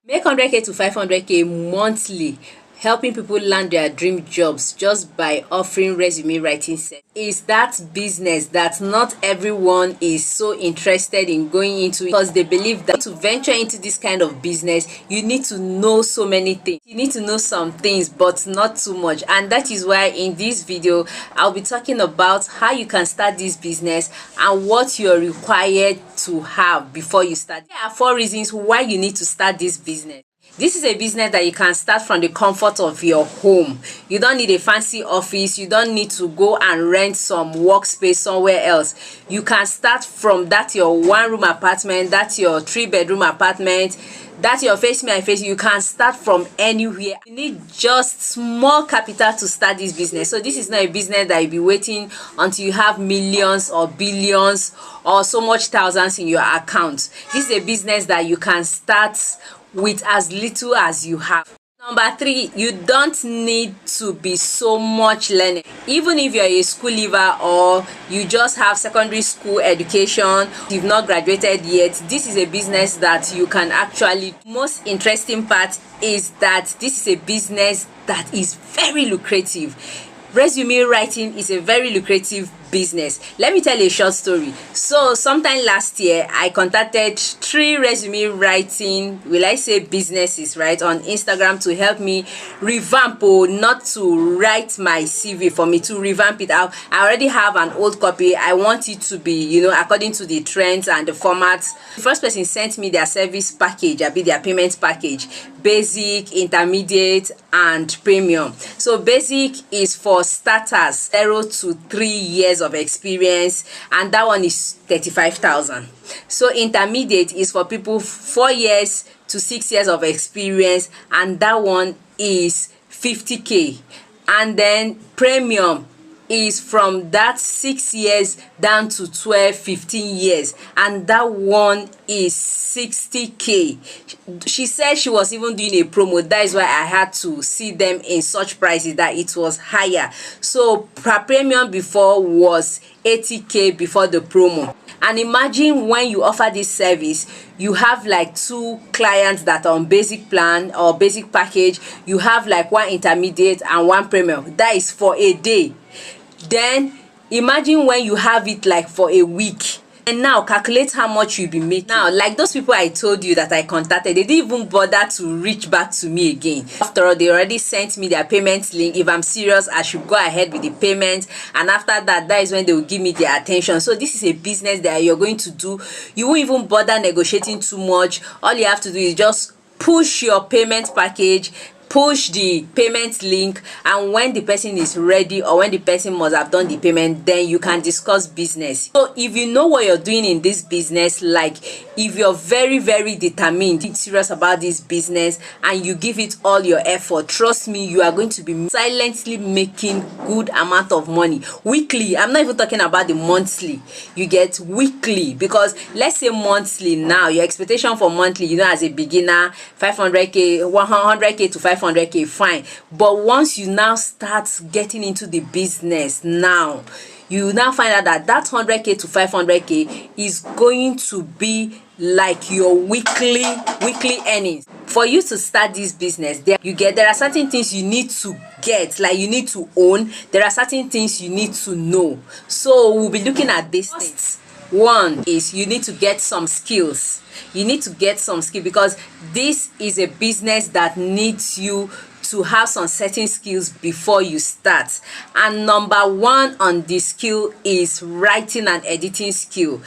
Make 100K to 500K monthly, helping people land their dream jobs just by offering resume writing sets. Is that business that not everyone is so interested in going into, because they believe that to venture into this kind of business, you need to know so many things. You need to know some things, but not too much. And that is why in this video, I'll be talking about how you can start this business and what you're required to have before you start. There are 4 reasons why you need to start this business. This is a business that you can start from the comfort of your home. You don't need a fancy office. You don't need to go and rent some workspace somewhere else. You can start from that your 1-room apartment, that's your 3-bedroom apartment, that's your face me and face. You can start from anywhere. You need just small capital to start this business. So this is not a business that you'll be waiting until you have millions or billions or so much thousands in your account. This is a business that you can start with as little as you have. Number 3, you don't need to be so much learning. Even if you're a school leaver or you just have secondary school education, you've not graduated yet, this is a business that you can actually. Most interesting part is that this is a business that is very lucrative. Resume writing is a very lucrative business. Let me tell you a short story. So sometime last year, I contacted 3 resume writing, will I say businesses, right, on Instagram to help me revamp, or not to write my CV, for me to revamp it out. I already have an old copy. I want it to be, according to the trends and the formats. The first person sent me their service package, their payment package: basic, intermediate, and premium. So basic is for starters, 0 to 3 years of experience, and that one is 35,000. So intermediate is for people 4 years to 6 years of experience, and that one is 50K. And then premium is from that 6 years down to 12, 15 years, and that one is 60K. She said she was even doing a promo. That is why I had to see them in such prices that it was higher. So per premium before was 80K before the promo. And imagine when you offer this service, you have like 2 clients that are on basic plan or basic package. You have like 1 intermediate and 1 premium. That is for a day. Then imagine when you have it like for a week. And now calculate how much you'll be making. Now, like those people I told you that I contacted, they didn't even bother to reach back to me again. After all, they already sent me their payment link. If I'm serious, I should go ahead with the payment. And after that, that is when they will give me their attention. So this is a business that you're going to do. You won't even bother negotiating too much. All you have to do is just push your payment package, push the payment link, and when the person is ready or when the person must have done the payment, then you can discuss business. So if you know what you're doing in this business, like if you're very, very determined, serious about this business, and you give it all your effort, trust me, you are going to be silently making good amount of money weekly. I'm not even talking about the monthly. You get weekly, because let's say monthly now, your expectation for monthly, as a beginner, 500K, 100K to 500K, fine. But once you now start getting into the business now, you now find out that 100K to 500K is going to be like your weekly earnings. For you to start this business, there are certain things you need to get, like you need to own. There are certain things you need to know. So we'll be looking at these things. One is you need to get some skills. You need to get some skill, because this is a business that needs you to have some certain skills before you start. And number 1 on the skill is writing and editing skill.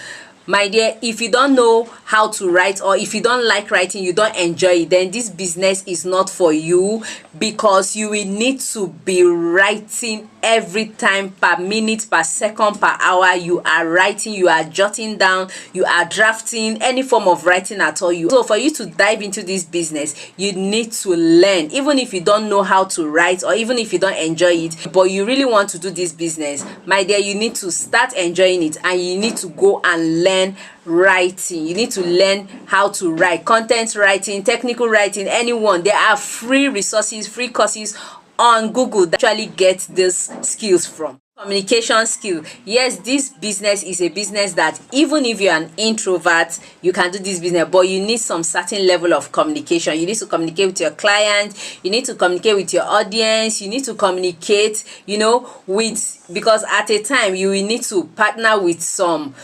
My dear, if you don't know how to write, or if you don't like writing, you don't enjoy it, then this business is not for you, because you will need to be writing every time, per minute, per second, per hour. You are writing, you are jotting down, you are drafting, any form of writing at all. So for you to dive into this business, you need to learn. Even if you don't know how to write, or even if you don't enjoy it, but you really want to do this business, my dear, you need to start enjoying it, and you need to go and learn writing. You need to learn how to write, content writing, technical writing, anyone. There are free resources, free courses on Google that actually get these skills from. Communication skill. Yes, this business is a business that even if you're an introvert, you can do this business, but you need some certain level of communication. You need to communicate with your client, you need to communicate with your audience, you need to communicate, with, because at a time you will need to partner with some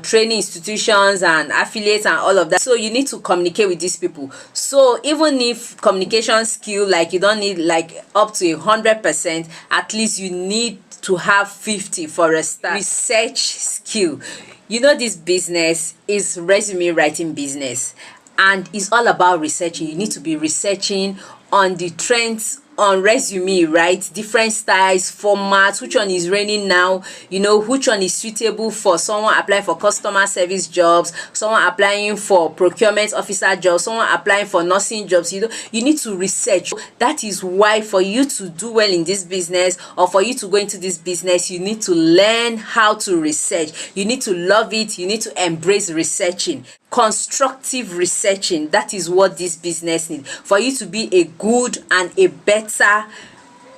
training institutions and affiliates and all of that. So you need to communicate with these people. So even if communication skill, like you don't need like up to 100%, at least you need to have 50 for a start. Research skill. This business is resume writing business, and it's all about researching. You need to be researching on the trends on resume, right? Different styles, formats, which one is reigning now, which one is suitable for someone applying for customer service jobs, someone applying for procurement officer jobs, someone applying for nursing jobs. You need to research. That is why for you to do well in this business, or for you to go into this business, you need to learn how to research. You need to love it. You need to embrace researching. Constructive researching. That is what this business needs. For you to be a good and a better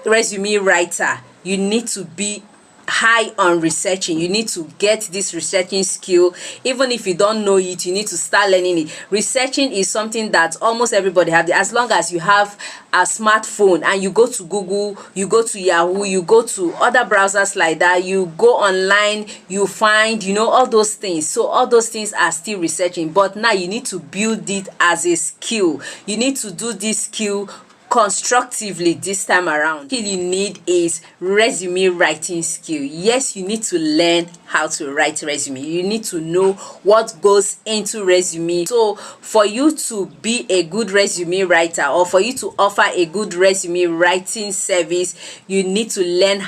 resume writer, you need to be high on researching. You need to get this researching skill. Even if you don't know it, you need to start learning it. Researching is something that almost everybody has. As long as you have a smartphone and you go to Google, you go to Yahoo, you go to other browsers like that, you go online, you find, all those things. So all those things are still researching, but now you need to build it as a skill. You need to do this skill constructively this time around. Skill you need is resume writing skill. Yes, you need to learn how to write resume. You need to know what goes into resume. So for you to be a good resume writer, or for you to offer a good resume writing service, you need to learn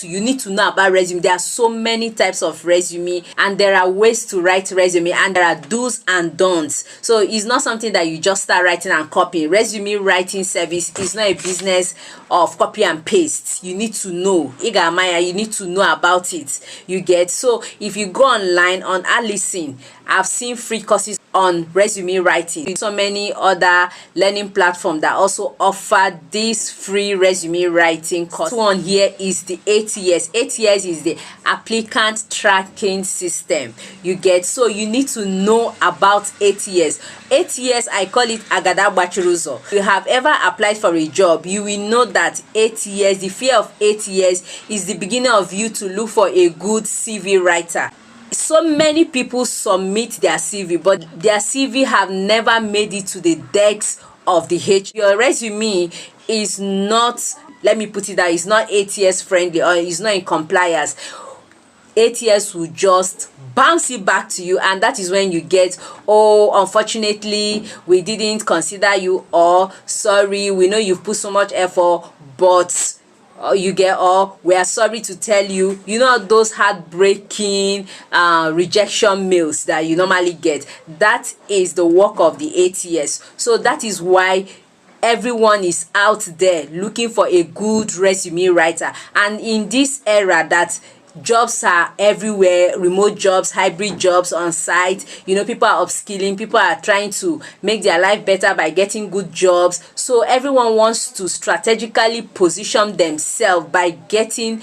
you need to know about resume. There are so many types of resume, and there are ways to write resume, and there are do's and don'ts. So it's not something that you just start writing and copying. Resume writing service is not a business of copy and paste. You need to know. You need to know about it. You get? So if you go online on Alison, I've seen free courses on resume writing. So many other learning platforms that also offer this free resume writing course. This one here is the ATS. ATS is the applicant tracking system. You get? So you need to know about ATS. ATS, I call it Agada Bachiruzo. If you have ever applied for a job, you will know that ATS, the fear of ATS is the beginning of you to look for a good CV writer. So many people submit their CV, but their CV have never made it to the decks of the HR. Your resume is not, let me put it that, it's not ATS friendly, or it's not in compliance. ATS will just bounce it back to you, and that is when you get, oh, unfortunately we didn't consider you, or sorry, we know you've put so much effort, but you get, or we are sorry to tell you, those heartbreaking rejection mails that you normally get. That is the work of the ATS. So that is why everyone is out there looking for a good resume writer. And in this era that jobs are everywhere, remote jobs, hybrid jobs, on site, people are upskilling, people are trying to make their life better by getting good jobs. So everyone wants to strategically position themselves by getting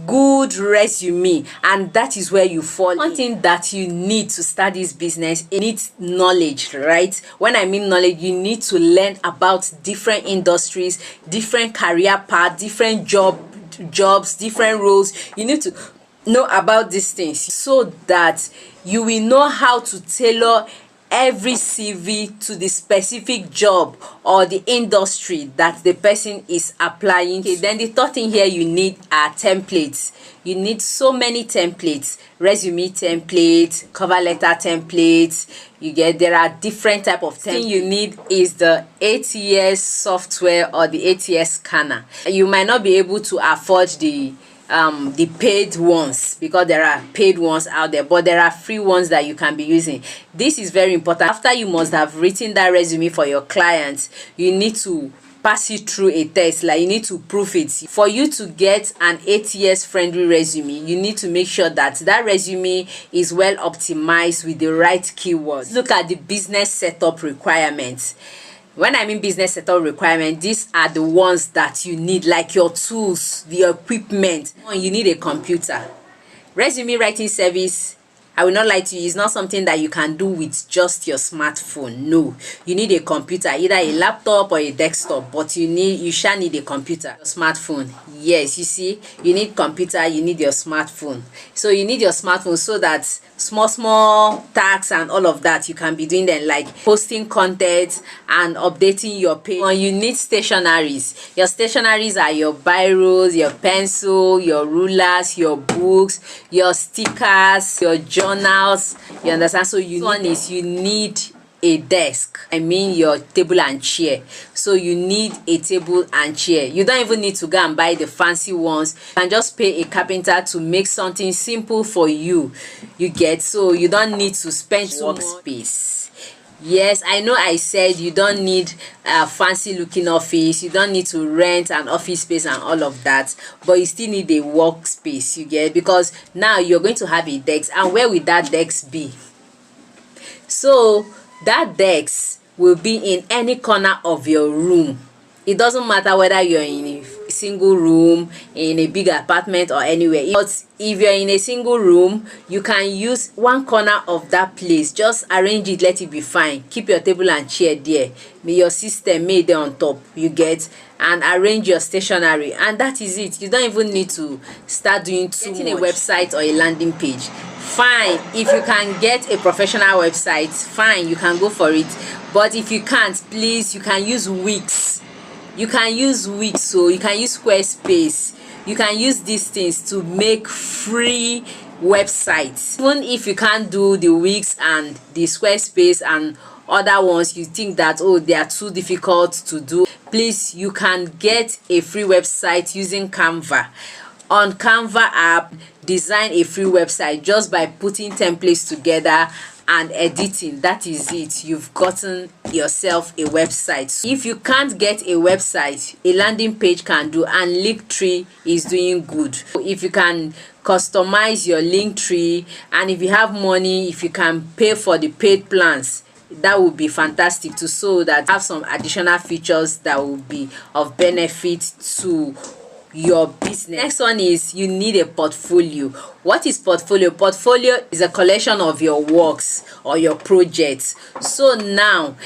good resume, and that is where you fall. One thing that you need to start this business, it needs knowledge, right? When I mean knowledge, you need to learn about different industries, different career paths, different jobs, different roles. You need to know about these things so that you will know how to tailor every CV to the specific job or the industry that the person is applying. Okay, then the third thing here you need are templates. You need so many templates: resume templates, cover letter templates. There are different type of templates. The thing you need is the ATS software or the ATS scanner. You might not be able to afford the paid ones, because there are paid ones out there, but there are free ones that you can be using. This is very important. After you must have written that resume for your clients, you need to pass it through a test. Like, you need to proof it. For you to get an ATS friendly resume, you need to make sure that that resume is well optimized with the right keywords. Look at the business setup requirements. When I mean business setup requirement, these are the ones that you need, like your tools, the equipment. You need a computer. Resume writing service, I will not lie to you, it's not something that you can do with just your smartphone. No, you need a computer, either a laptop or a desktop, but you shall need a computer. Your smartphone, yes, you see, you need computer, you need your smartphone. So you need your smartphone so that small tasks and all of that you can be doing them, like posting content and updating your page. And you need stationaries. Your stationaries are your biros, your pencil, your rulers, your books, your stickers, your journals. You understand? So you need a desk, I mean your table and chair. So you need a table and chair. You don't even need to go and buy the fancy ones. You can just pay a carpenter to make something simple for you. You get? So you don't need to spend workspace. Yes, I know I said you don't need a fancy looking office, you don't need to rent an office space and all of that, but you still need a workspace, you get? Because now you're going to have a desk, and where will that desk be? So that desk will be in any corner of your room. It doesn't matter whether you're in a single room, in a big apartment, or anywhere. But if you're in a single room, you can use one corner of that place. Just arrange it, let it be fine. Keep your table and chair there. May your system made there on top, you get? And arrange your stationery, and that is it. You don't even need to start doing too much. Getting a website or a landing page, fine. If you can get a professional website, fine, you can go for it. But if you can't, please, you can use Wix. You can use Wix, so you can use Squarespace. You can use these things to make free websites. Even if you can't do the Wix and the Squarespace and other ones, you think that, oh, they are too difficult to do, please, you can get a free website using Canva. On Canva app, design a free website just by putting templates together and editing. That is it. You've gotten yourself a website. If you can't get a website, a landing page can do, and Linktree is doing good. If you can customize your Linktree, and if you have money, if you can pay for the paid plans, that would be fantastic too, so that have some additional features that will be of benefit to your business. Next one is you need a portfolio. What is portfolio? Portfolio is a collection of your works or your projects. So now,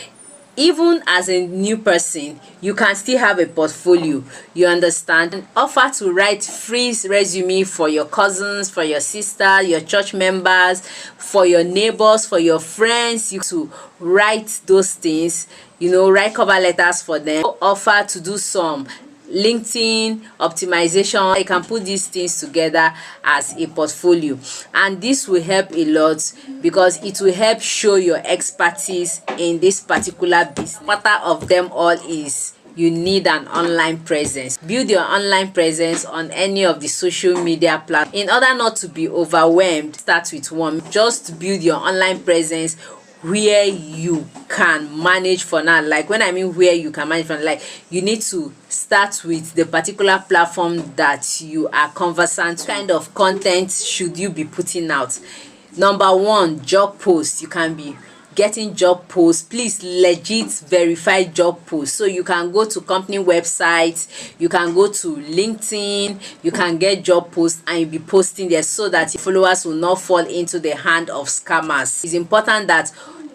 even as a new person, you can still have a portfolio, you understand? And offer to write free resume for your cousins, for your sister, your church members, for your neighbors, for your friends. You to write those things, write cover letters for them. Offer to do some LinkedIn optimization. You can put these things together as a portfolio, and this will help a lot because it will help show your expertise in this particular business. Part of them all is you need an online presence. Build your online presence on any of the social media platforms. In order not to be overwhelmed, start with one. Just build your online presence where you can manage for now. Like when I mean where you can manage for now, like you need to start with the particular platform that you are conversant. What kind of content should you be putting out? Number one, job posts. You can be getting job posts. Please, legit verified job posts. So you can go to company websites, you can go to LinkedIn, you can get job posts and you'll be posting there so that your followers will not fall into the hand of scammers. It's important that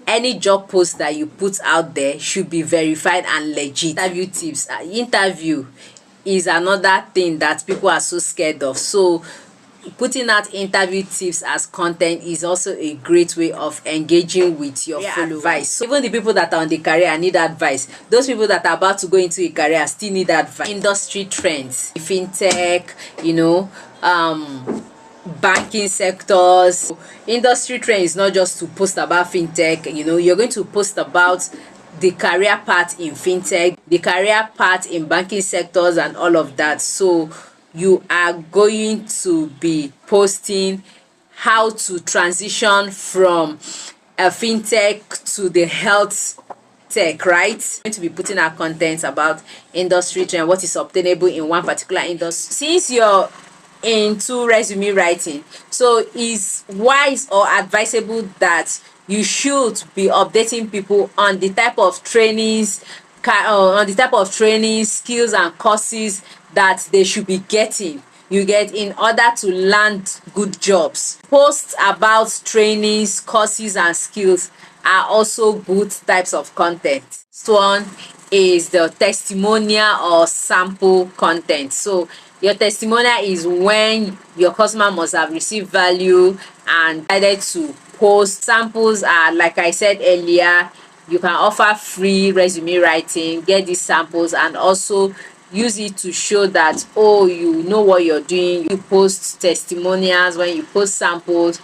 any job post that you put out there should be verified and legit. Interview tips. Interview is another thing that people are so scared of. So putting out interview tips as content is also a great way of engaging with your followers. So even the people that are on the career need advice. Those people that are about to go into a career still need advice. Industry trends, fintech, banking sectors. Industry trend is not just to post about fintech. You're going to post about the career path in fintech, the career path in banking sectors and all of that. So you are going to be posting how to transition from a fintech to the health tech, right? We're going to be putting our content about industry trend, what is obtainable in one particular industry. Since you're into resume writing, so it's wise or advisable that you should be updating people on the type of trainings on the type of training, skills and courses that they should be getting, you get, in order to land good jobs. Posts about trainings, courses and skills are also good types of content. Next one is the testimonial or sample content. So your testimonial is when your customer must have received value and decided to post. Samples are, like I said earlier, you can offer free resume writing, get these samples and also use it to show that, oh, you know what you're doing. You post testimonials, when you post samples,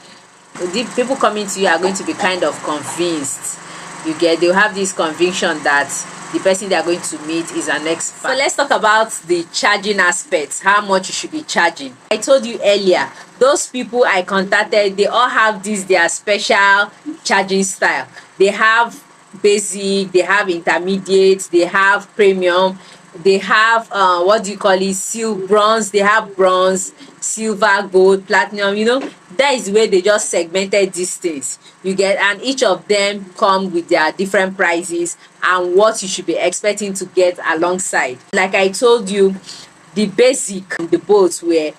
the people coming to you are going to be kind of convinced. You get, they'll have this conviction that the person they are going to meet is an expert. So let's talk about the charging aspects, how much you should be charging. I told you earlier, those people I contacted, they all have this their special charging style. They have basic, they have intermediate, they have premium, they have what do you call it, bronze, they have bronze, silver, gold, platinum. You know, that is the way they just segmented these things, you get, and each of them come with their different prices and what you should be expecting to get alongside. Like I told you, the basic, the boats were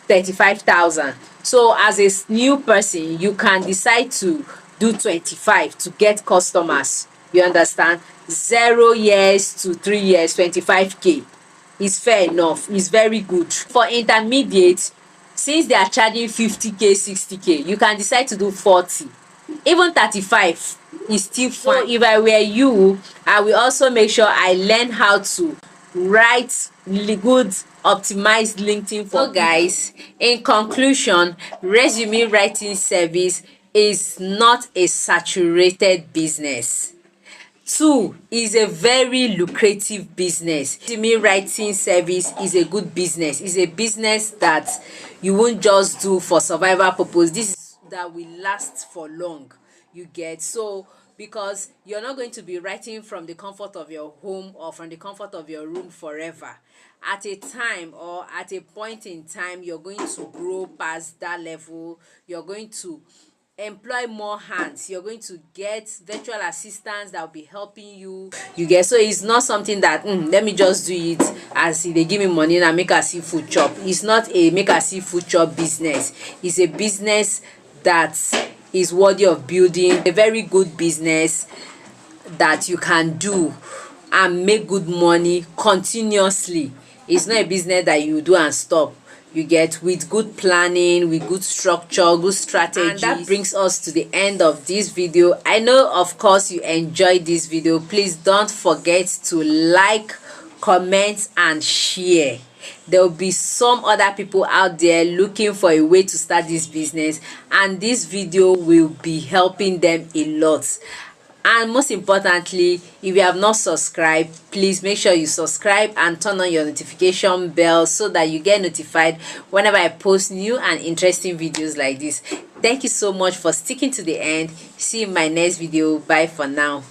35,000. So as a new person, you can decide to do 25 to get customers, you understand. 0 years to 3 years, 25k is fair enough, is very good. For intermediate, since they are charging 50k, 60k, you can decide to do 40, even 35 is still fine. So if I were you, I will also make sure I learn how to write good optimized LinkedIn. For guys, in conclusion, resume writing service is not a saturated business. 2, is a very lucrative business. Resume writing service is a good business. It's a business that you won't just do for survival purpose. This is that will last for long, you get. So because you're not going to be writing from the comfort of your home or from the comfort of your room forever. At a time or at a point in time, you're going to grow past that level. You're going to employ more hands, you're going to get virtual assistants that will be helping you, you get. So it's not something that let me just do it as if they give me money and make a seafood chop. It's not a make a seafood chop business. It's a business that is worthy of building, a very good business that you can do and make good money continuously. It's not a business that you do and stop, you get, with good planning, with good structure, good strategy. And that brings us to the end of this video. I know of course you enjoyed this video. Please don't forget to like, comment and share. There will be some other people out there looking for a way to start this business, and this video will be helping them a lot. And most importantly, if you have not subscribed, please make sure you subscribe and turn on your notification bell so that you get notified whenever I post new and interesting videos like this. Thank you so much for sticking to the end. See you in my next video. Bye for now.